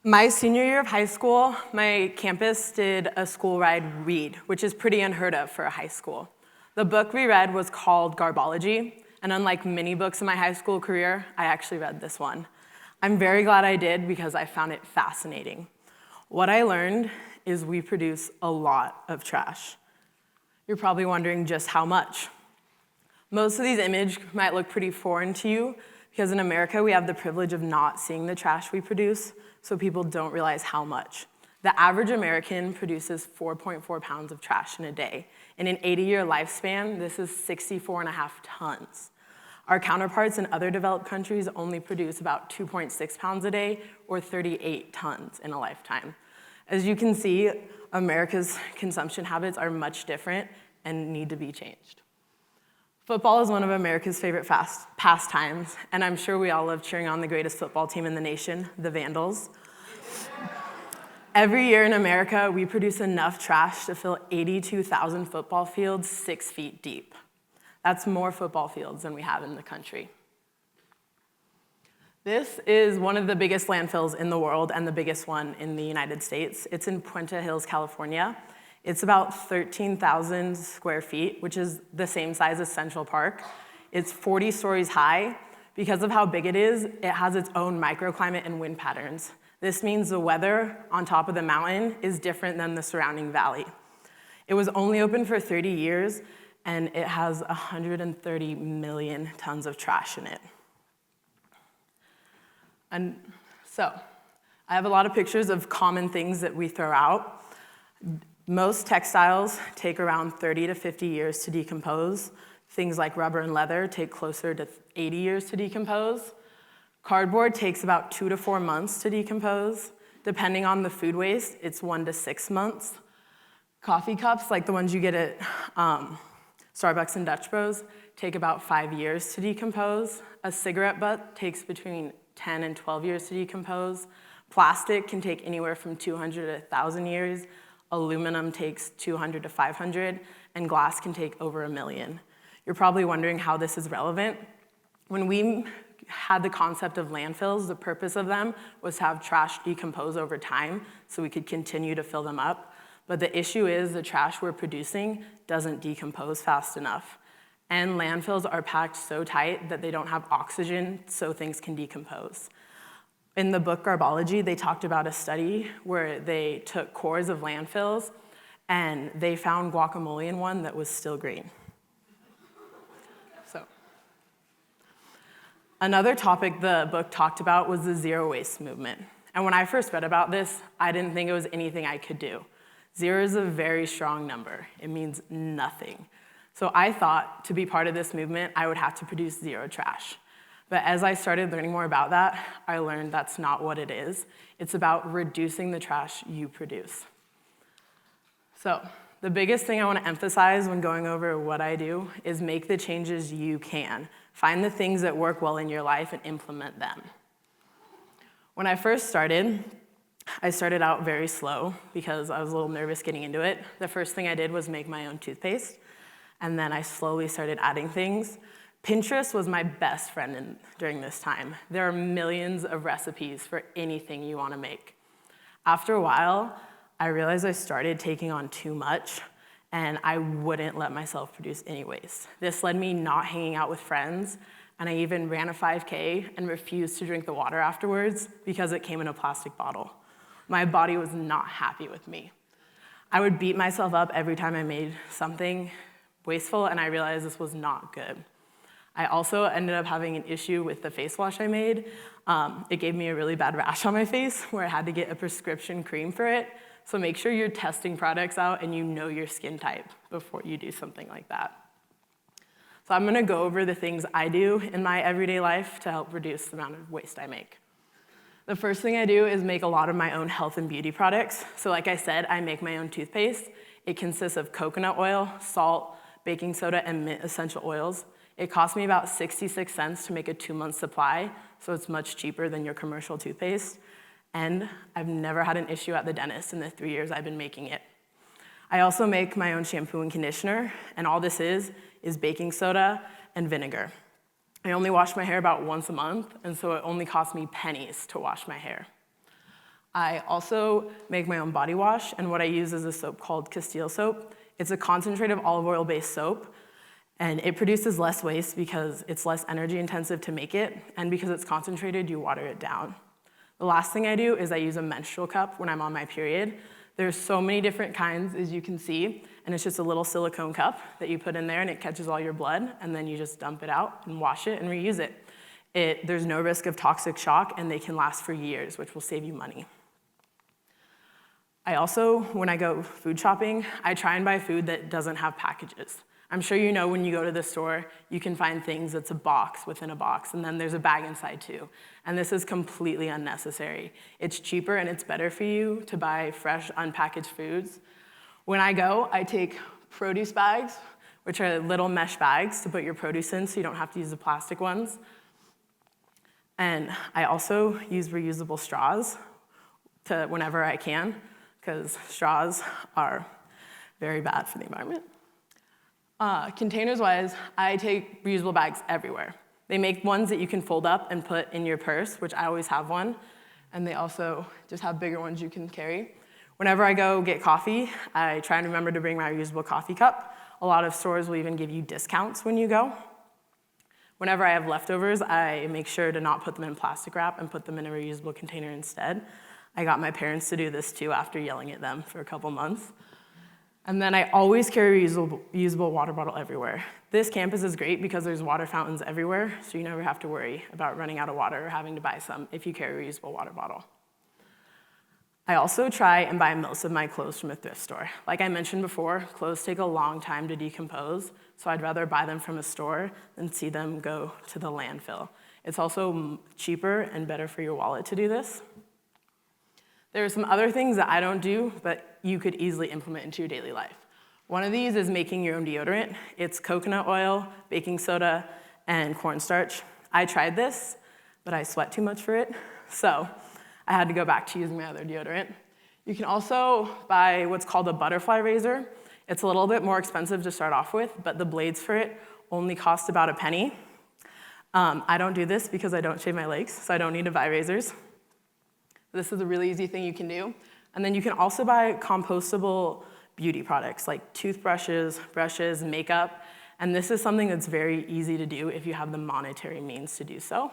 My senior year of high school, my campus did a school ride read, which is pretty unheard of for a high school. The book we read was called Garbology, and unlike many books in my high school career, I actually read this one. I'm very glad I did because I found it fascinating. What I learned is we produce a lot of trash. You're probably wondering just how much. Most of these images might look pretty foreign to you because in America we have the privilege of not seeing the trash we produce, so people don't realize how much. The average American produces 4.4 pounds of trash in a day. In an 80-year lifespan, this is 64.5 tons. Our counterparts in other developed countries only produce about 2.6 pounds a day, or 38 tons in a lifetime. As you can see, America's consumption habits are much different and need to be changed. Football is one of America's favorite pastimes, and I'm sure we all love cheering on the greatest football team in the nation, the Vandals. Every year in America, we produce enough trash to fill 82,000 football fields 6 feet deep. That's more football fields than we have in the country. This is one of the biggest landfills in the world and the biggest one in the United States. It's in Puente Hills-California. It's about 13,000 square feet, which is the same size as Central Park. It's 40 stories high. Because of how big it has its own microclimate and wind patterns. This means the weather on top of the mountain is different than the surrounding valley. It was only open for 30 years, and it has 130 million tons of trash in it. And so, I have a lot of pictures of common things that we throw out. Most textiles take around 30 to 50 years to decompose. Things like rubber and leather take closer to 80 years to decompose. Cardboard takes about 2 to 4 months to decompose. Depending on the food waste, it's 1 to 6 months. Coffee cups, like the ones you get at Starbucks and Dutch Bros, take about 5 years to decompose. A cigarette butt takes between 10 and 12 years to decompose. Plastic can take anywhere from 200 to 1,000 years. Aluminum takes 200 to 500, and glass can take over 1 million. You're probably wondering how this is relevant. When we had the concept of landfills, the purpose of them was to have trash decompose over time so we could continue to fill them up. But the issue is the trash we're producing doesn't decompose fast enough. And landfills are packed so tight that they don't have oxygen so things can decompose. In the book Garbology, they talked about a study where they took cores of landfills and they found guacamole in one that was still green. So, another topic the book talked about was the zero waste movement. And when I first read about this, I didn't think it was anything I could do. 0 is a very strong number. It means nothing. So I thought to be part of this movement, I would have to produce 0 trash. But as I started learning more about that, I learned that's not what it is. It's about reducing the trash you produce. So the biggest thing I want to emphasize when going over what I do is make the changes you can. Find the things that work well in your life and implement them. When I first started, I started out very slow because I was a little nervous getting into it. The first thing I did was make my own toothpaste, and then I slowly started adding things. Pinterest was my best friend during this time. There are millions of recipes for anything you want to make. After a while, I realized I started taking on too much, and I wouldn't let myself produce any waste. This led me not hanging out with friends, and I even ran a 5K and refused to drink the water afterwards because it came in a plastic bottle. My body was not happy with me. I would beat myself up every time I made something wasteful, and I realized this was not good. I also ended up having an issue with the face wash I made. It gave me a really bad rash on my face where I had to get a prescription cream for it. So make sure you're testing products out and you know your skin type before you do something like that. So I'm gonna go over the things I do in my everyday life to help reduce the amount of waste I make. The first thing I do is make a lot of my own health and beauty products. So like I said, I make my own toothpaste. It consists of coconut oil, salt, baking soda, and mint essential oils. It cost me about 66 cents to make a 2-month supply, so it's much cheaper than your commercial toothpaste. And I've never had an issue at the dentist in the 3 years I've been making it. I also make my own shampoo and conditioner, and all this is baking soda and vinegar. I only wash my hair about once a month, and so it only costs me pennies to wash my hair. I also make my own body wash, and what I use is a soap called Castile soap. It's a concentrated olive oil-based soap, and it produces less waste because it's less energy intensive to make it, and because it's concentrated, you water it down. The last thing I do is I use a menstrual cup when I'm on my period. There's so many different kinds, as you can see, and it's just a little silicone cup that you put in there, and it catches all your blood, and then you just dump it out and wash it and reuse it. There's no risk of toxic shock, and they can last for years, which will save you money. I also, when I go food shopping, I try and buy food that doesn't have packages. I'm sure you know when you go to the store, you can find things that's a box within a box, and then there's a bag inside too. And this is completely unnecessary. It's cheaper and it's better for you to buy fresh, unpackaged foods. When I go, I take produce bags, which are little mesh bags to put your produce in so you don't have to use the plastic ones. And I also use reusable straws whenever I can, because straws are very bad for the environment. Containers-wise, I take reusable bags everywhere. They make ones that you can fold up and put in your purse, which I always have one, and they also just have bigger ones you can carry. Whenever I go get coffee, I try and remember to bring my reusable coffee cup. A lot of stores will even give you discounts when you go. Whenever I have leftovers, I make sure to not put them in plastic wrap and put them in a reusable container instead. I got my parents to do this too after yelling at them for a couple months. And then I always carry a reusable water bottle everywhere. This campus is great because there's water fountains everywhere, so you never have to worry about running out of water or having to buy some if you carry a reusable water bottle. I also try and buy most of my clothes from a thrift store. Like I mentioned before, clothes take a long time to decompose, so I'd rather buy them from a store than see them go to the landfill. It's also cheaper and better for your wallet to do this. There are some other things that I don't do, but you could easily implement into your daily life. One of these is making your own deodorant. It's coconut oil, baking soda, and cornstarch. I tried this, but I sweat too much for it, so I had to go back to using my other deodorant. You can also buy what's called a butterfly razor. It's a little bit more expensive to start off with, but the blades for it only cost about a penny. I don't do this because I don't shave my legs, so I don't need to buy razors. This is a really easy thing you can do. And then you can also buy compostable beauty products like toothbrushes, brushes, makeup. And this is something that's very easy to do if you have the monetary means to do so.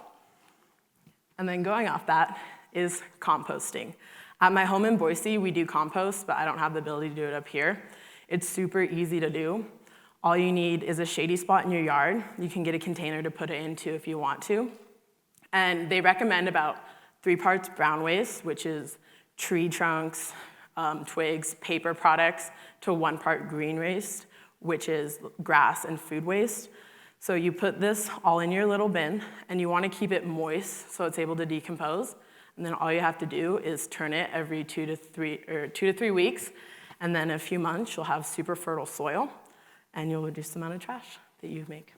And then going off that is composting. At my home in Boise, we do compost, but I don't have the ability to do it up here. It's super easy to do. All you need is a shady spot in your yard. You can get a container to put it into if you want to. And they recommend about 3 parts brown waste, which is tree trunks, twigs, paper products, to 1 part green waste, which is grass and food waste. So you put this all in your little bin, and you want to keep it moist so it's able to decompose. And then all you have to do is turn it every 2 to 3 weeks, and then in a few months you'll have super fertile soil, and you'll reduce the amount of trash that you make.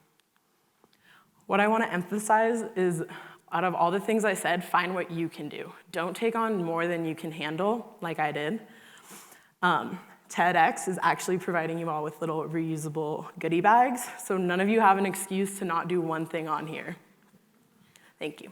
What I want to emphasize is, out of all the things I said, find what you can do. Don't take on more than you can handle, like I did. TEDx is actually providing you all with little reusable goodie bags, so none of you have an excuse to not do one thing on here. Thank you.